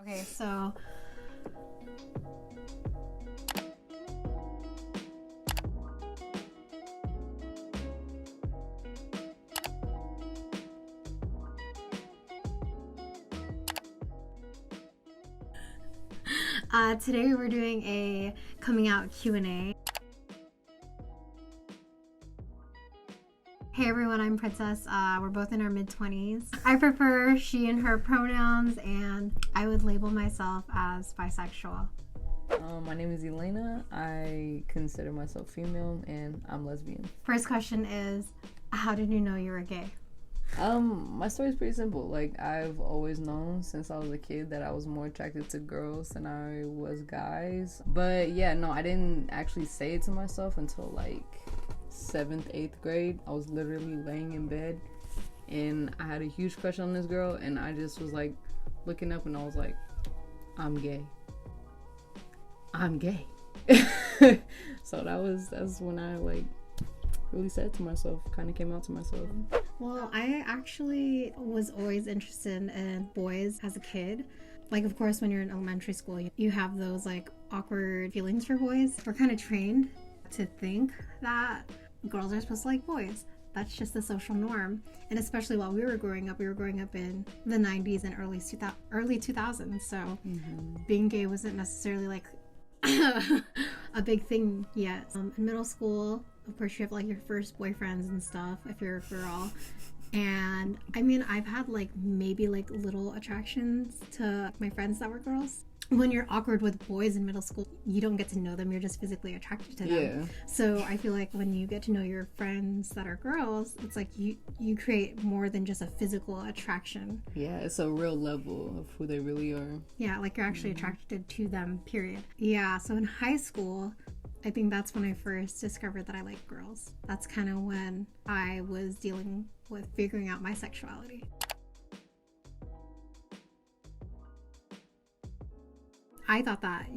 Okay, so today we're doing a coming out Q&A. Hey everyone, I'm Princess. We're both in our mid-20s. I prefer she and her pronouns, and I would label myself as bisexual. My name is Elana. I consider myself female, and I'm lesbian. First question is, how did you know you were gay? My story is pretty simple. Like, I've always known since I was a kid that I was more attracted to girls than I was guys. But yeah, no, I didn't actually say it to myself until like 7th, 8th grade. I was literally laying in bed and I had a huge crush on this girl, and I just was like looking up and I was like, I'm gay. So that's when I like really said to myself, kind of came out to myself. Well, I actually was always interested in boys as a kid. Like, of course, when you're in elementary school, you have those like awkward feelings for boys. We're kind of trained to think that girls are supposed to like boys. That's just the social norm. And especially while we were growing up in the 90s and early 2000s. So being gay wasn't necessarily like a big thing yet. In middle school, of course, you have like your first boyfriends and stuff if you're a girl. And I mean, I've had like maybe like little attractions to my friends that were girls. When you're awkward with boys in middle school, you don't get to know them, you're just physically attracted to them. Yeah. So I feel like when you get to know your friends that are girls, it's like you create more than just a physical attraction. Yeah, it's a real level of who they really are. Yeah, like you're actually attracted to them, period. Yeah, so in high school, I think that's when I first discovered that I like girls. That's kind of when I was dealing with figuring out my sexuality. I thought that,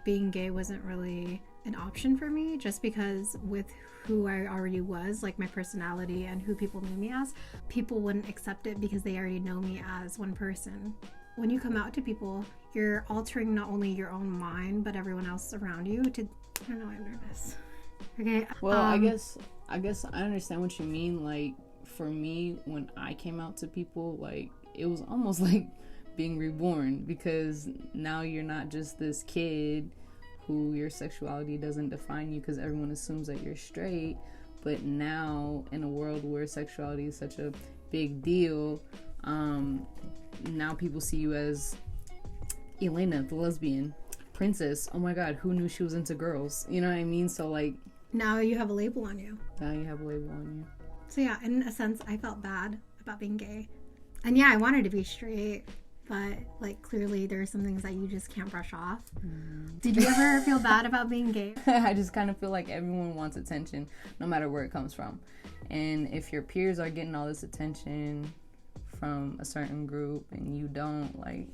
being gay wasn't really an option for me, just because with who I already was, like my personality and who people knew me as, people wouldn't accept it because they already know me as one person. When you come out to people, you're altering not only your own mind, but everyone else around you to, I don't know, I'm nervous. Okay. Well, I guess I understand what you mean. Like, for me, when I came out to people, like, it was almost like being reborn, because now you're not just this kid who your sexuality doesn't define you because everyone assumes that you're straight. But now, in a world where sexuality is such a big deal, now people see you as Elana, the lesbian, Princess. Oh my god, who knew she was into girls? You know what I mean? So like, now you have a label on you. So yeah, in a sense, I felt bad about being gay. And yeah, I wanted to be straight, but like clearly there are some things that you just can't brush off. Did you ever feel bad about being gay? I just kind of feel like everyone wants attention no matter where it comes from. And if your peers are getting all this attention from a certain group and you don't, like,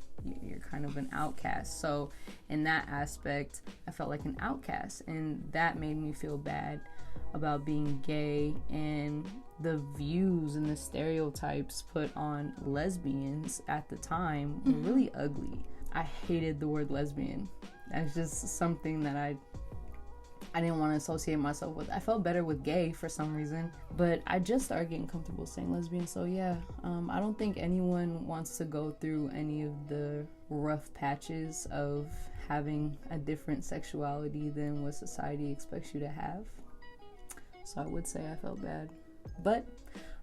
you're kind of an outcast. So in that aspect, I felt like an outcast, and that made me feel bad about being gay. And the views and the stereotypes put on lesbians at the time were really ugly. I hated the word lesbian. That's just something that I didn't want to associate myself with. I felt better with gay for some reason, but I just started getting comfortable saying lesbian. So yeah, I don't think anyone wants to go through any of the rough patches of having a different sexuality than what society expects you to have. So I would say I felt bad, but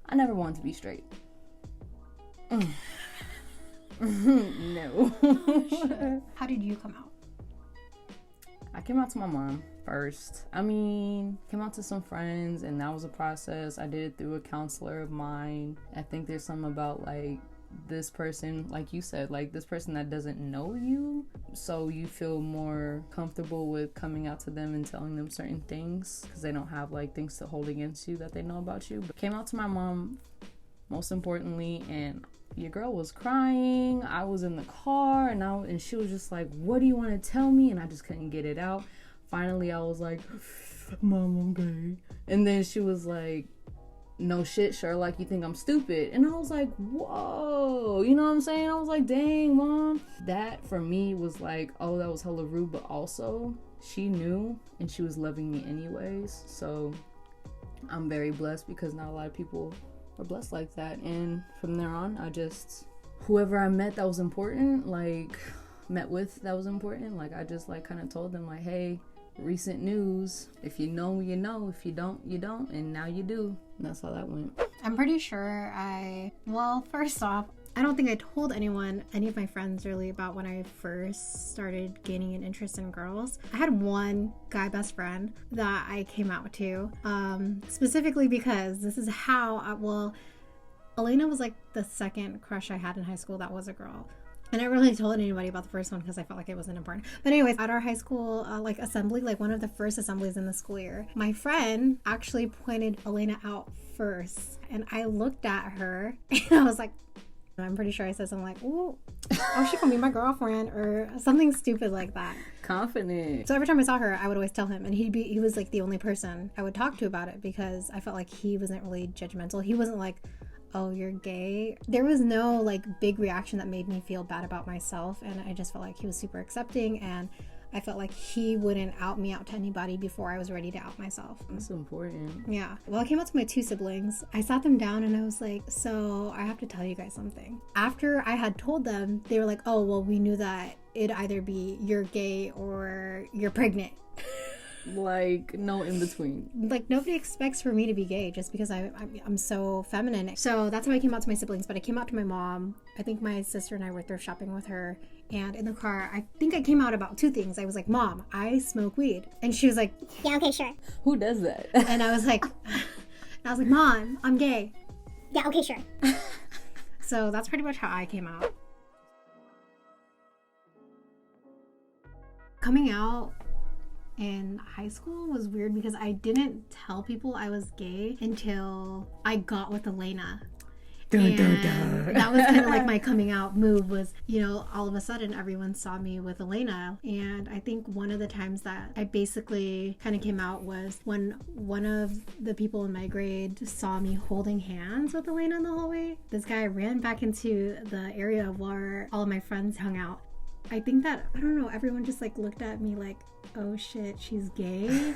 I never wanted to be straight. No. How did you come out? I came out to my mom first. I mean, came out to some friends, and that was a process. I did it through a counselor of mine. I think there's something about like this person, like you said, like this person that doesn't know you, so you feel more comfortable with coming out to them and telling them certain things because they don't have like things to hold against you that they know about you. But came out to my mom most importantly, and your girl was crying. I was in the car, and she was just like, what do you want to tell me? And I just couldn't get it out. Finally, I was like, Mom, I'm gay. And then she was like, no shit, Sherlock, you think I'm stupid? And I was like, whoa, you know what I'm saying? I was like, dang, mom. That for me was like, oh, that was hella rude, but also she knew and she was loving me anyways. So I'm very blessed because not a lot of people are blessed like that. And from there on, I just, whoever I met that was important, like met with that was important, like I just like kind of told them like, hey, recent news, if you know, you know, if you don't, you don't, and now you do. And that's how that went. I'm pretty sure well, first off, I don't think I told anyone, any of my friends really, about when I first started gaining an interest in girls. I had one guy best friend that I came out to, specifically because this is how, Elana was like the second crush I had in high school that was a girl. I never really told anybody about the first one because I felt like it wasn't important. But anyways, at our high school like assembly, like one of the first assemblies in the school year, my friend actually pointed Elana out first. And I looked at her and I was like, I'm pretty sure I said something like, oh, she can be my girlfriend or something stupid like that. Confident. So every time I saw her, I would always tell him, and he was like the only person I would talk to about it because I felt like he wasn't really judgmental. He wasn't like, oh, you're gay. There was no like big reaction that made me feel bad about myself, and I just felt like he was super accepting, and I felt like he wouldn't out me out to anybody before I was ready to out myself. That's important. Yeah. Well, I came out to my two siblings. I sat them down and I was like, so I have to tell you guys something. After I had told them, they were like, oh, well, we knew that it'd either be you're gay or you're pregnant. Like, no in between. Like, nobody expects for me to be gay just because I'm so feminine. So that's how I came out to my siblings. But I came out to my mom. I think my sister and I were thrift shopping with her. And in the car, I think I came out about two things. I was like, Mom, I smoke weed. And she was like, yeah, okay, sure. Who does that? And I was like, Mom, I'm gay. Yeah, okay, sure. So that's pretty much how I came out. Coming out in high school was weird because I didn't tell people I was gay until I got with Elana. Dun, dun, dun. That was kind of like my coming out move was, all of a sudden everyone saw me with Elana. And I think one of the times that I basically kind of came out was when one of the people in my grade saw me holding hands with Elana in the hallway. This guy ran back into the area where all of my friends hung out. I think that, I don't know, everyone just like looked at me like, oh shit, she's gay.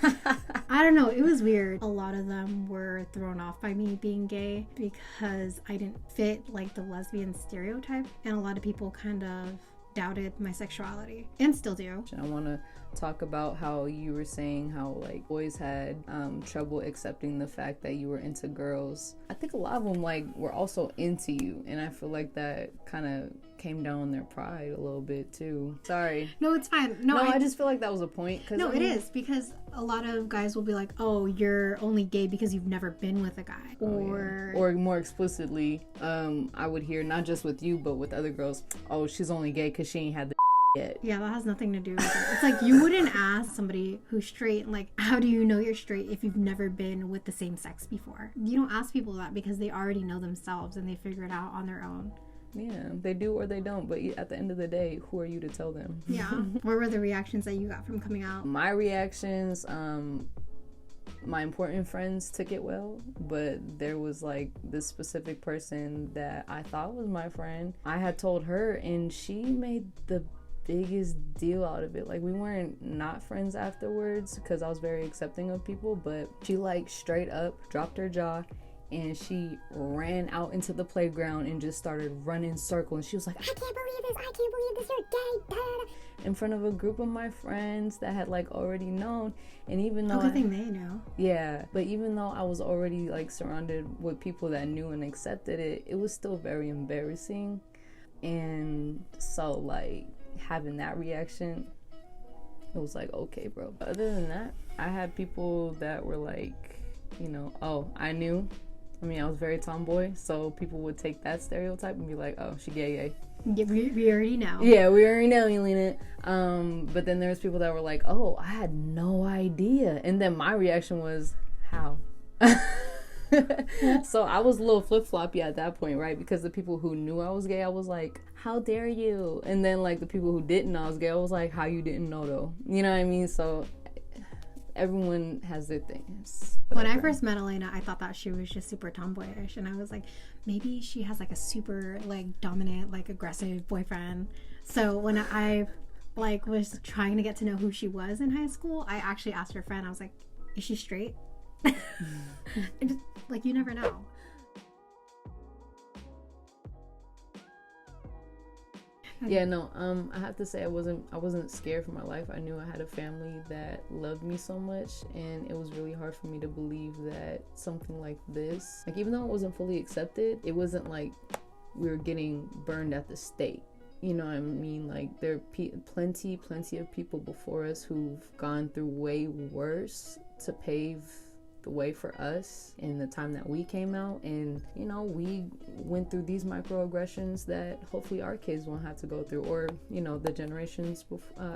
I don't know, it was weird. A lot of them were thrown off by me being gay because I didn't fit like the lesbian stereotype, and a lot of people kind of doubted my sexuality and still do. I want to talk about how you were saying how like boys had trouble accepting the fact that you were into girls. I think a lot of them like were also into you, and I feel like that kind of came down on their pride a little bit too. Sorry. No, it's fine. I just feel like that was a point. No, it is, because a lot of guys will be like, oh, you're only gay because you've never been with a guy. Or more explicitly, I would hear, not just with you, but with other girls, oh, she's only gay because she ain't had the yet. Yeah, that has nothing to do with it. It's like you wouldn't ask somebody who's straight, like, how do you know you're straight if you've never been with the same sex before? You don't ask people that because they already know themselves and they figure it out on their own. Yeah, they do or they don't, but at the end of the day, who are you to tell them? Yeah. What were the reactions that you got from coming out? My reactions, my important friends took it well, but there was like this specific person that I thought was my friend. I had told her and she made the biggest deal out of it. Like, we weren't not friends afterwards because I was very accepting of people, but she like straight up dropped her jaw and she ran out into the playground and just started running circles. She was like, I can't believe this, you're gay, in front of a group of my friends that had like already known. And even though good thing they know. Yeah, but even though I was already like surrounded with people that knew and accepted it, it was still very embarrassing. And so like having that reaction, it was like, okay, bro. But other than that, I had people that were like, oh, I knew. I mean, I was very tomboy, so people would take that stereotype and be like, oh, she gay. Yeah, we already know. Yeah, we already know, Elena. But then there's people that were like, oh, I had no idea. And then my reaction was, how? So I was a little flip-floppy at that point, right? Because the people who knew I was gay, I was like, how dare you? And then like the people who didn't know I was gay, I was like, how you didn't know though? You know what I mean? So everyone has their things. When I first met Elena, I thought that she was just super tomboyish, and I was like, maybe she has like a super like dominant, like aggressive boyfriend. So when I like was trying to get to know who she was in high school, I actually asked her friend, I was like, is she straight? And just, like, you never know. Yeah, no, I have to say I wasn't scared for my life. I knew I had a family that loved me so much, and it was really hard for me to believe that something like this, like, even though it wasn't fully accepted, it wasn't like we were getting burned at the stake. You know what I mean? Like, there are plenty of people before us who've gone through way worse to pave the way for us in the time that we came out, and you know, we went through these microaggressions that hopefully our kids won't have to go through, or you know, the generations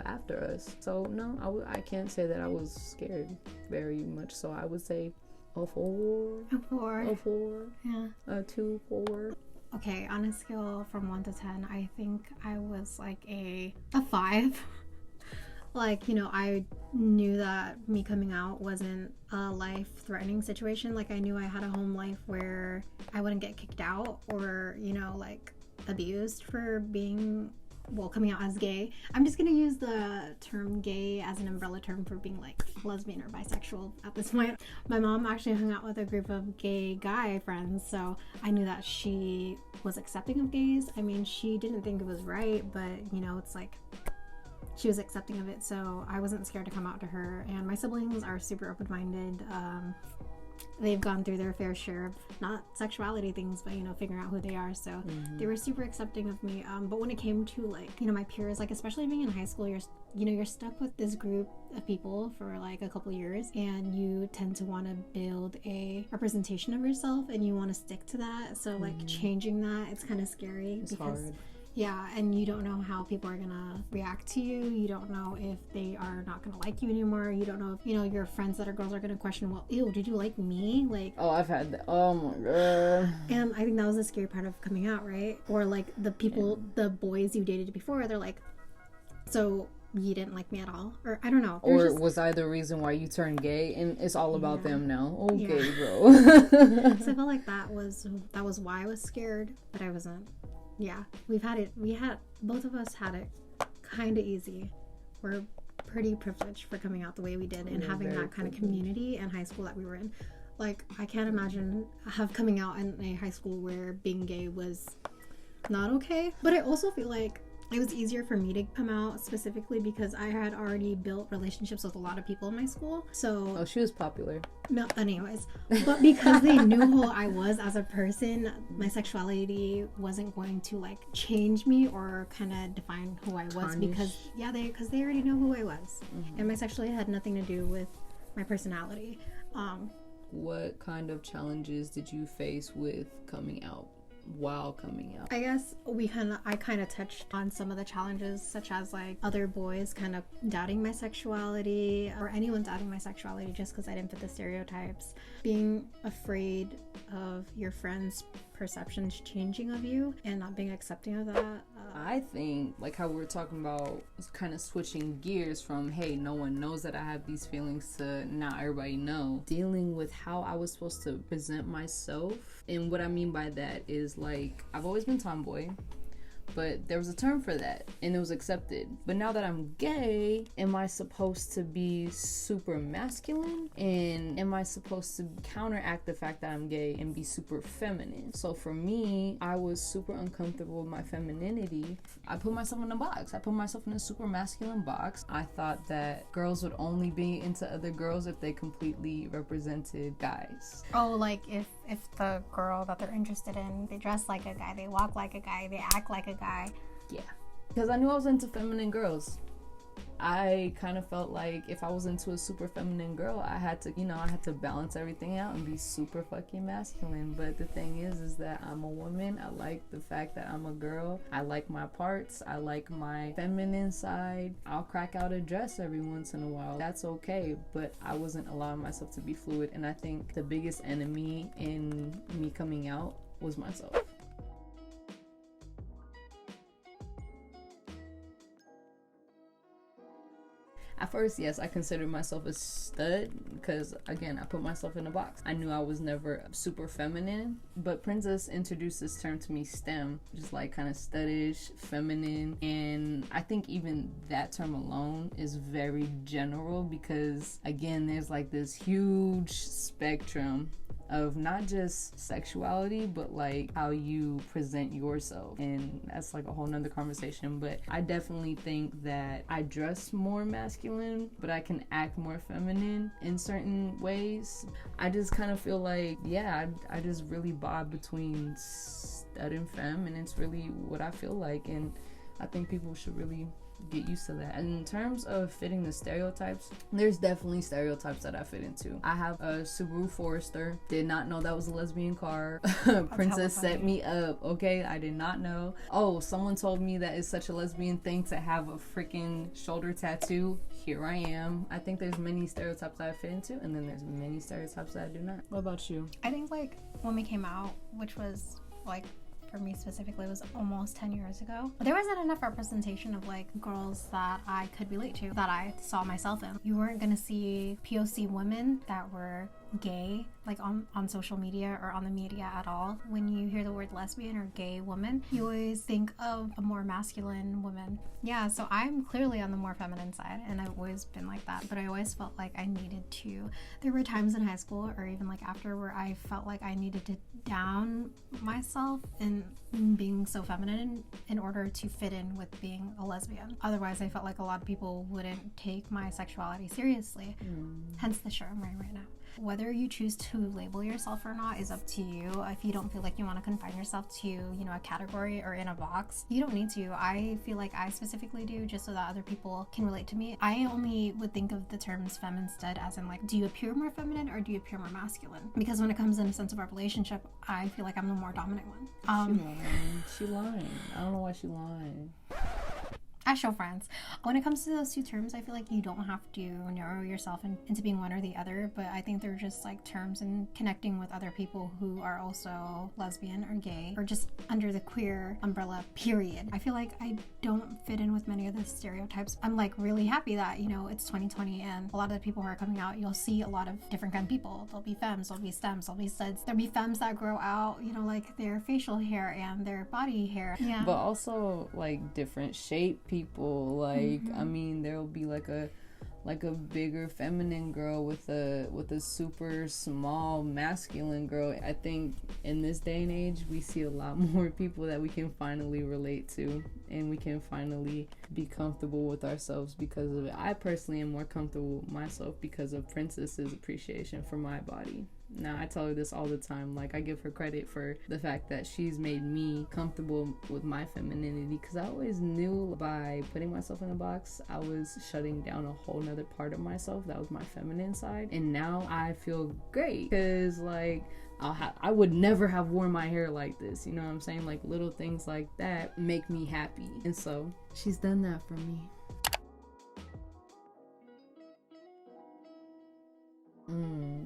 after us. So no, I can't say that I was scared very much. So I would say a 4. A 4. A 4. Yeah. A 2, 4. Okay, on a scale from 1 to 10, I think I was like a 5. Like, you know, I knew that me coming out wasn't a life-threatening situation. Like, I knew I had a home life where I wouldn't get kicked out or, you know, like, abused for being, well, coming out as gay. I'm just gonna use the term gay as an umbrella term for being, like, lesbian or bisexual at this point. My mom actually hung out with a group of gay guy friends, so I knew that she was accepting of gays. I mean, she didn't think it was right, but, you know, it's like, she was accepting of it, so I wasn't scared to come out to her. And my siblings are super open-minded. They've gone through their fair share of not sexuality things, but, you know, figuring out who they are. So they were super accepting of me. But when it came to, like, you know, my peers, like, especially being in high school, you're stuck with this group of people for like a couple years, and you tend to want to build a representation of yourself, and you want to stick to that. So like changing that, it's kind of scary. It's hard. Yeah, and you don't know how people are gonna react to you. You don't know if they are not gonna like you anymore. You don't know if, you know, your friends that are girls are gonna question, well, ew, did you like me? Like, oh, I've had that. Oh my god. And I think that was the scary part of coming out, right? Or like the people, the boys you dated before, they're like, so you didn't like me at all? Or I don't know. Or was I the reason why you turned gay? And it's all about them now. Okay, bro. So I felt like that was why I was scared, but I wasn't. Yeah, both of us had it kind of easy. We're pretty privileged for coming out the way we did and having that kind of community in high school that we were in. Like, I can't imagine coming out in a high school where being gay was not okay. But I also feel like it was easier for me to come out specifically because I had already built relationships with a lot of people in my school. So she was popular. No, anyways, but because they knew who I was as a person, my sexuality wasn't going to like change me or kind of define who I was because they already know who I was, and my sexuality had nothing to do with my personality. What kind of challenges did you face with coming out? While coming out, I guess I kind of touched on some of the challenges, such as like other boys kind of doubting my sexuality, or anyone doubting my sexuality just because I didn't fit the stereotypes, being afraid of your friends' perceptions changing of you and not being accepting of that. I think, like how we were talking about, kind of switching gears from, hey, no one knows that I have these feelings, to now everybody know. Dealing with how I was supposed to present myself. And what I mean by that is, like, I've always been tomboy, but there was a term for that, and it was accepted. But now that I'm gay, am I supposed to be super masculine? And am I supposed to counteract the fact that I'm gay and be super feminine? So for me, I was super uncomfortable with my femininity. I put myself in a box. I put myself in a super masculine box. I thought that girls would only be into other girls if they completely represented guys. Oh, like if the girl that they're interested in, they dress like a guy, they walk like a guy, they act like a guy. Yeah, because I knew I was into feminine girls. I kind of felt like if I was into a super feminine girl, I had to balance everything out and be super fucking masculine. But the thing is that I'm a woman. I like the fact that I'm a girl. I like my parts. I like my feminine side. I'll crack out a dress every once in a while. That's okay. But I wasn't allowing myself to be fluid. And I think the biggest enemy in me coming out was myself. At first, yes, I considered myself a stud because, again, I put myself in a box. I knew I was never super feminine, but Princess introduced this term to me, STEM, just like kind of studdish, feminine, and I think even that term alone is very general because, again, there's like this huge spectrum of not just sexuality, but like how you present yourself, and that's like a whole nother conversation. But I definitely think that I dress more masculine, but I can act more feminine in certain ways. I just kind of feel like, yeah, I just really bob between stud and femme, and it's really what I feel like, and I think people should really get used to that. And in terms of fitting the stereotypes, there's definitely stereotypes that I fit into. I have a Subaru Forester. Did not know that was a lesbian car. Princess set me up. Okay, I did not know. Oh, someone told me that it's such a lesbian thing to have a freaking shoulder tattoo. Here I am. I think there's many stereotypes that I fit into, and then there's many stereotypes that I do not. What about you? I think like when we came out, which was like, for me specifically, was almost 10 years ago, there wasn't enough representation of like girls that I could relate to, that I saw myself in. You weren't gonna see POC women that were gay like on social media or on the media at all. When you hear the word lesbian or gay woman, you always think of a more masculine woman. Yeah, so I'm clearly on the more feminine side, and I've always been like that, but I always felt like I needed to. There were times in high school or even like after where I felt like I needed to down myself in being so feminine in order to fit in with being a lesbian. Otherwise, I felt like a lot of people wouldn't take my sexuality seriously. Hence the shirt I'm wearing right now. Whether you choose to label yourself or not is up to you. If you don't feel like you want to confine yourself to, you know, a category or in a box, you don't need to. I feel like I specifically do, just so that other people can relate to me. I only would think of the terms femme instead as in like, do you appear more feminine or do you appear more masculine? Because when it comes in a sense of our relationship, I feel like I'm the more dominant one. She lying. I don't know why she lying. I show friends. When it comes to those two terms, I feel like you don't have to narrow yourself into being one or the other, but I think they're just like terms in connecting with other people who are also lesbian or gay or just under the queer umbrella, period. I feel like I don't fit in with many of the stereotypes. I'm like really happy that, you know, it's 2020 and a lot of the people who are coming out, you'll see a lot of different kind of people. There'll be femmes, there'll be stems, there'll be studs. There'll be femmes that grow out, you know, like their facial hair and their body hair. Yeah. But also like different shape people, like I mean there'll be like a bigger feminine girl with a super small masculine girl. I think in this day and age we see a lot more people that we can finally relate to, and we can finally be comfortable with ourselves because of it. I personally am more comfortable with myself because of Princess's appreciation for my body. Now, I tell her this all the time. Like, I give her credit for the fact that she's made me comfortable with my femininity, because I always knew by putting myself in a box, I was shutting down a whole nother part of myself. That was my feminine side. And now I feel great because, like, I would never have worn my hair like this. You know what I'm saying? Like, little things like that make me happy. And so, she's done that for me.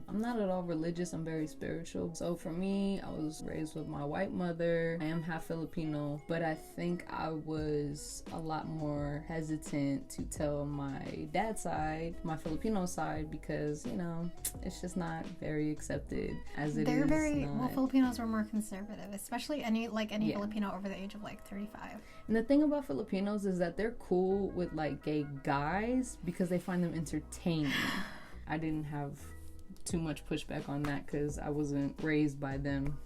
I'm not at all religious. I'm very spiritual. So for me, I was raised with my white mother. I am half Filipino, but I think I was a lot more hesitant to tell my dad's side, my Filipino side, because, you know, it's just not very accepted as it is. Well, Filipinos were more conservative, especially any Filipino over the age of like 35. And the thing about Filipinos is that they're cool with like gay guys because they find them entertaining. I didn't have too much pushback on that because I wasn't raised by them.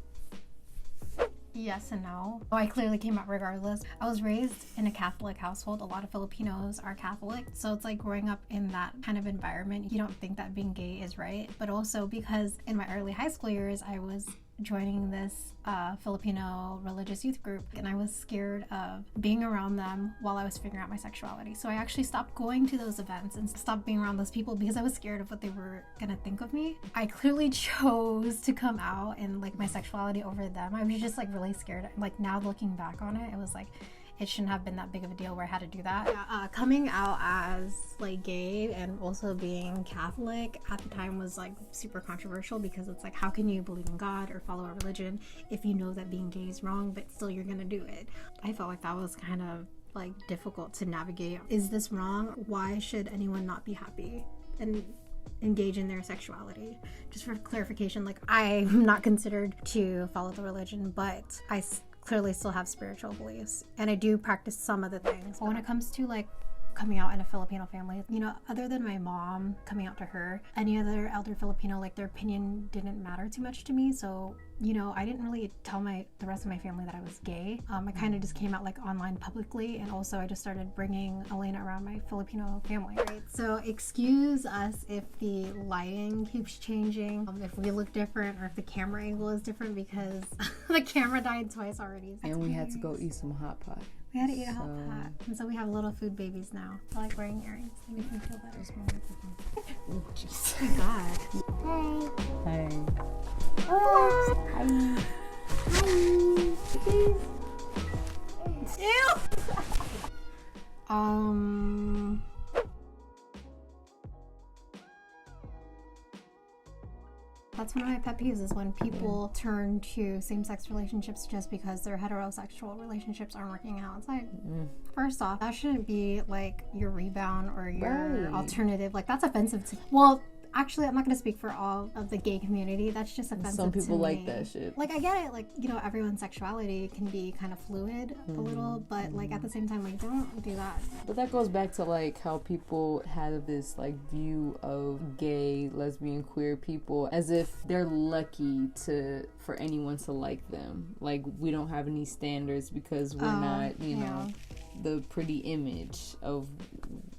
Yes and no. I clearly came out regardless. I was raised in a Catholic household. A lot of Filipinos are Catholic. So it's like growing up in that kind of environment, you don't think that being gay is right. But also because in my early high school years, I was joining this Filipino religious youth group, and I was scared of being around them while I was figuring out my sexuality. So I actually stopped going to those events and stopped being around those people because I was scared of what they were gonna think of me. I clearly chose to come out and like my sexuality over them. I was just like really scared. Like now looking back on it, it was like it shouldn't have been that big of a deal where I had to do that. Coming out as like gay and also being Catholic at the time was like super controversial because it's like, how can you believe in God or follow a religion if you know that being gay is wrong, but still you're gonna do it? I felt like that was kind of like difficult to navigate. Is this wrong? Why should anyone not be happy and engage in their sexuality? Just for clarification, like I'm not considered to follow the religion, but I clearly still have spiritual beliefs and I do practice some of the things. But when it comes to like coming out in a Filipino family, you know, other than my mom coming out to her, any other elder Filipino, like their opinion didn't matter too much to me. So, you know, I didn't really tell the rest of my family that I was gay. I kind of just came out like online publicly, and also I just started bringing Elana around my Filipino family, right? So excuse us if the lighting keeps changing, if we look different, or if the camera angle is different, because the camera died twice already. And we had to go eat some hot pot. We had to eat a hot pot. And so we have little food babies now. I like wearing earrings. They make me feel better. Oh, jeez. Hi. Hey. Oh. Hi. Hi. Ew. That's one of my pet peeves, is when people turn to same-sex relationships just because their heterosexual relationships aren't working out. It's like, first off, that shouldn't be like your rebound or your alternative. Like, that's offensive to me. Well, actually, I'm not going to speak for all of the gay community. That's just offensive to me. Some people like that shit. Like, I get it. Like, you know, everyone's sexuality can be kind of fluid a little, but like at the same time, like, don't do that. But that goes back to like how people have this like view of gay, lesbian, queer people as if they're lucky for anyone to like them. Like, we don't have any standards because we're not, you know, the pretty image of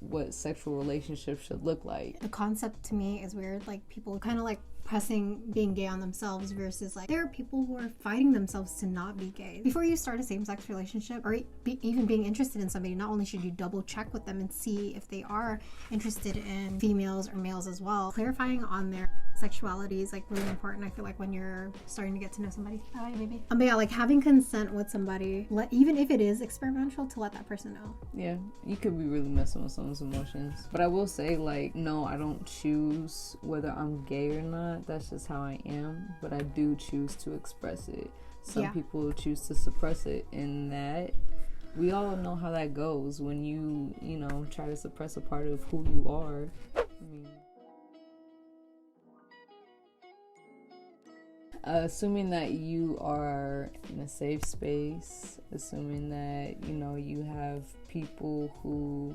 what sexual relationships should look like. The concept to me is weird. Like, people kind of like pressing being gay on themselves versus like there are people who are fighting themselves to not be gay. Before you start a same-sex relationship or even being interested in somebody, not only should you double check with them and see if they are interested in females or males as well. Clarifying on their sexuality is like really important, I feel like, when you're starting to get to know somebody. All right, baby. But yeah, like having consent with somebody, even if it is experimental, to let that person know. Yeah, you could be really messing with someone's emotions. But I will say, like, no, I don't choose whether I'm gay or not. That's just how I am. But I do choose to express it. Some people choose to suppress it, and that we all know how that goes when you know, try to suppress a part of who you are. I mean, assuming that you are in a safe space, assuming that, you know, you have people who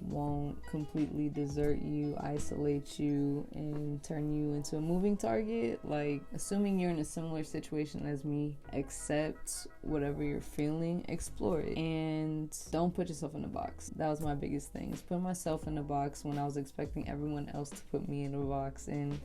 won't completely desert you, isolate you, and turn you into a moving target. Like, assuming you're in a similar situation as me, accept whatever you're feeling, explore it, and don't put yourself in a box. That was my biggest thing, is put myself in a box when I was expecting everyone else to put me in a box, and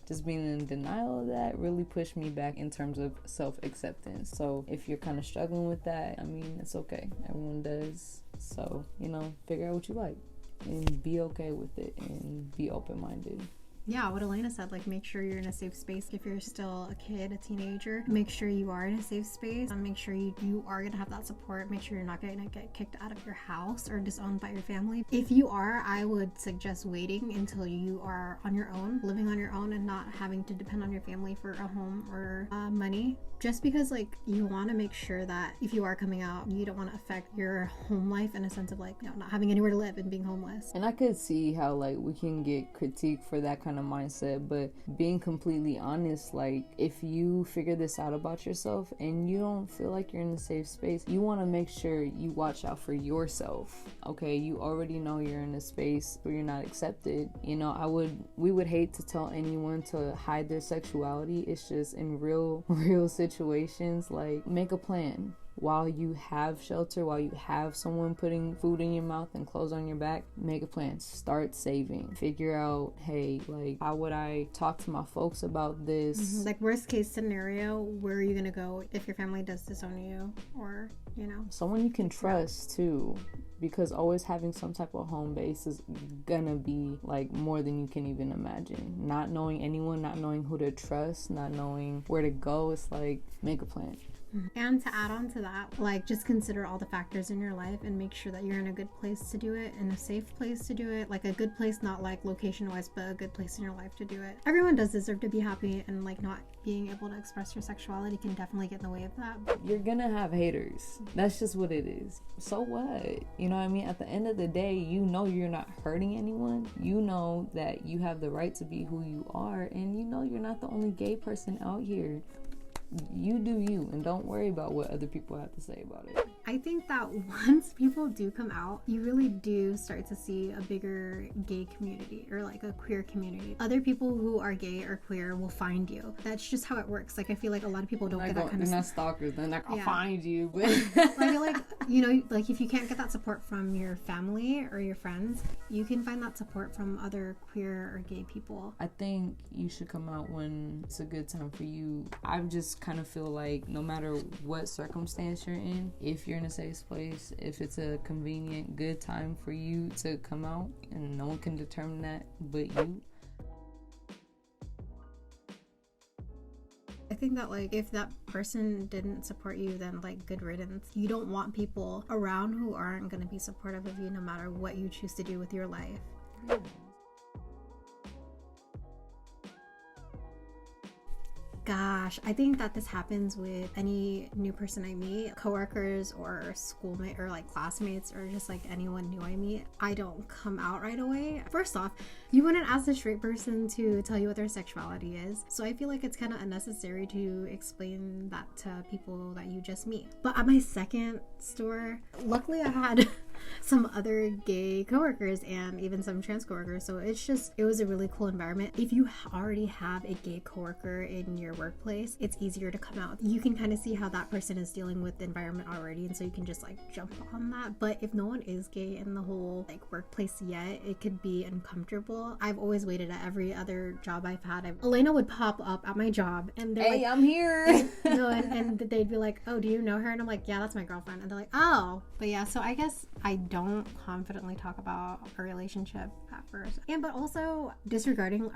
just being in denial of that really pushed me back in terms of self-acceptance. So if you're kind of struggling with that, I mean, it's okay. Everyone does. So, you know, figure out what you like and be okay with it and be open-minded. Yeah, what Elana said, like, make sure you're in a safe space. If you're still a kid, a teenager, make sure you are in a safe space. Make sure you are going to have that support. Make sure you're not going to get kicked out of your house or disowned by your family. If you are, I would suggest waiting until you are on your own, living on your own, and not having to depend on your family for a home or money. Just because, like, you want to make sure that if you are coming out, you don't want to affect your home life in a sense of, like, you know, not having anywhere to live and being homeless. And I could see how, like, we can get critique for that kind of mindset, but being completely honest, like, if you figure this out about yourself and you don't feel like you're in a safe space, you want to make sure you watch out for yourself. Okay, you already know you're in a space where you're not accepted. You know, we would hate to tell anyone to hide their sexuality. It's just in real situations, like, make a plan. While you have shelter, while you have someone putting food in your mouth and clothes on your back, make a plan. Start saving. Figure out, hey, like, how would I talk to my folks about this? Mm-hmm. Like, worst case scenario, where are you gonna go if your family does disown you? Or, you know, someone you can trust too, because always having some type of home base is gonna be like more than you can even imagine. Not knowing anyone, not knowing who to trust, not knowing where to go, it's like, make a plan. And to add on to that, like, just consider all the factors in your life and make sure that you're in a good place to do it, in a safe place to do it. Like a good place, not like location wise, but a good place in your life to do it. Everyone does deserve to be happy, and like not being able to express your sexuality can definitely get in the way of that. You're gonna have haters. That's just what it is. So what? You know what I mean? At the end of the day, you know you're not hurting anyone. You know that you have the right to be who you are, and you know you're not the only gay person out here. You do you, and don't worry about what other people have to say about it. I think that once people do come out, you really do start to see a bigger gay community, or like a queer community. Other people who are gay or queer will find you. That's just how it works. Like, I feel like a lot of people don't get that kind of They're not stalkers. They're not gonna find you. But I feel like, you know, like if you can't get that support from your family or your friends, you can find that support from other queer or gay people. I think you should come out when it's a good time for you. I just kind of feel like no matter what circumstance you're in, if you're in a safe place, if it's a convenient, good time for you to come out, and no one can determine that but you. I think that, like, if that person didn't support you, then, like, good riddance. You don't want people around who aren't going to be supportive of you no matter what you choose to do with your life. Yeah. Gosh, I think that this happens with any new person I meet, coworkers or schoolmate or like classmates or just like anyone new I meet. I don't come out right away. First off, you wouldn't ask a straight person to tell you what their sexuality is. So I feel like it's kind of unnecessary to explain that to people that you just meet. But at my second store, luckily I had some other gay coworkers and even some trans coworkers, so it was a really cool environment. If you already have a gay coworker in your workplace, it's easier to come out. You can kind of see how that person is dealing with the environment already, and so you can just like jump on that. But if no one is gay in the whole like workplace yet, it could be uncomfortable. I've always waited at every other job I've had. Elena would pop up at my job and they're hey, like, I'm here. no, and they'd be like, oh, do you know her? And I'm like, yeah, that's my girlfriend. And they're like, oh. But yeah, so I guess I don't confidently talk about a relationship at first. But also disregarding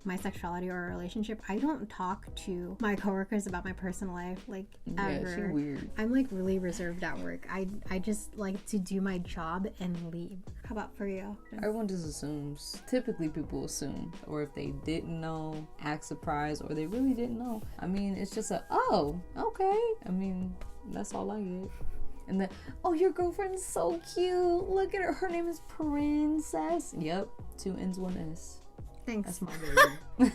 my sexuality or a relationship, I don't talk to my coworkers about my personal life like ever. Yeah, she's weird. I'm like really reserved at work. I just like to do my job and leave. How about for you? Everyone just assumes. Typically people assume, or if they didn't know, act surprised, or they really didn't know. I mean, it's just oh, okay. I mean, that's all I get. And then, oh, your girlfriend's so cute. Look at her. Her name is Princess. Yep. 2 N's, 1 S. Thanks. That's my baby.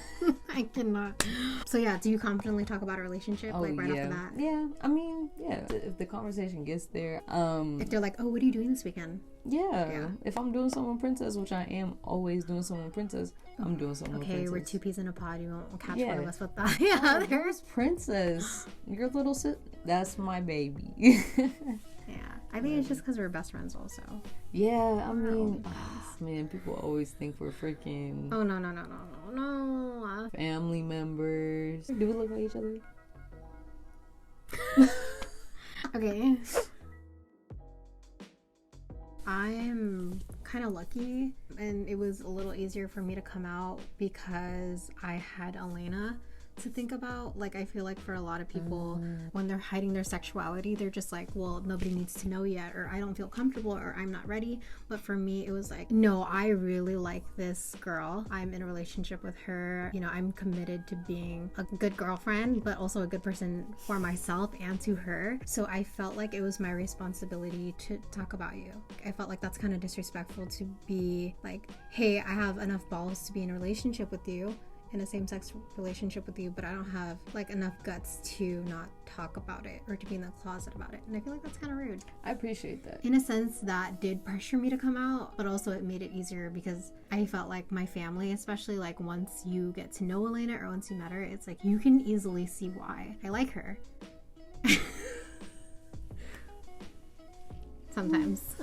I cannot. So yeah, do you confidently talk about a relationship Oh, like right yeah. off the bat? Yeah. I mean, yeah. If the conversation gets there, If they're like, oh, what are you doing this weekend? yeah. If I'm doing something with Princess, which I am always doing something with Princess, I'm doing something with Princess. Okay, we're 2 peas in a pod. You won't catch Yeah. one of us with that. Yeah, Oh, there's. Princess. Your little sis. That's my baby. Yeah, I think it's just because we're best friends also. Yeah, I mean, man, people always think we're freaking Oh, no. family members. Do we look like each other? Okay. I'm kind of lucky, and it was a little easier for me to come out because I had Elena to think about. Like, I feel like for a lot of people, when they're hiding their sexuality, they're just like, well, nobody needs to know yet, or I don't feel comfortable, or I'm not ready. But for me, it was like, no, I really like this girl. I'm in a relationship with her. You know, I'm committed to being a good girlfriend, but also a good person for myself and to her. So I felt like it was my responsibility to talk about you. I felt like that's kind of disrespectful to be like, hey, I have enough balls to be in a relationship with you, in a same-sex relationship with you, but I don't have like enough guts to not talk about it or to be in the closet about it. And I feel like that's kind of rude. I appreciate that. In a sense, that did pressure me to come out, but also it made it easier because I felt like my family, especially like once you get to know Elena or once you met her, it's like you can easily see why I like her. Sometimes.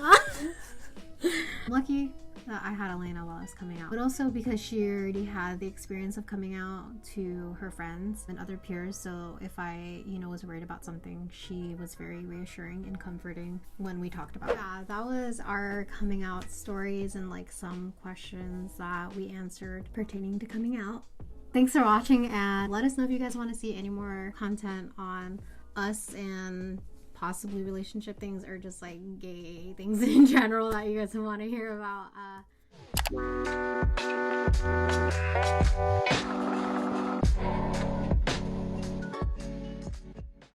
Lucky that I had Elena while I was coming out, but also because she already had the experience of coming out to her friends and other peers. So if I, was worried about something, she was very reassuring and comforting when we talked about it. Yeah, that was our coming out stories and like some questions that we answered pertaining to coming out. Thanks for watching, and let us know if you guys want to see any more content on us and possibly relationship things, or just like gay things in general that you guys want to hear about.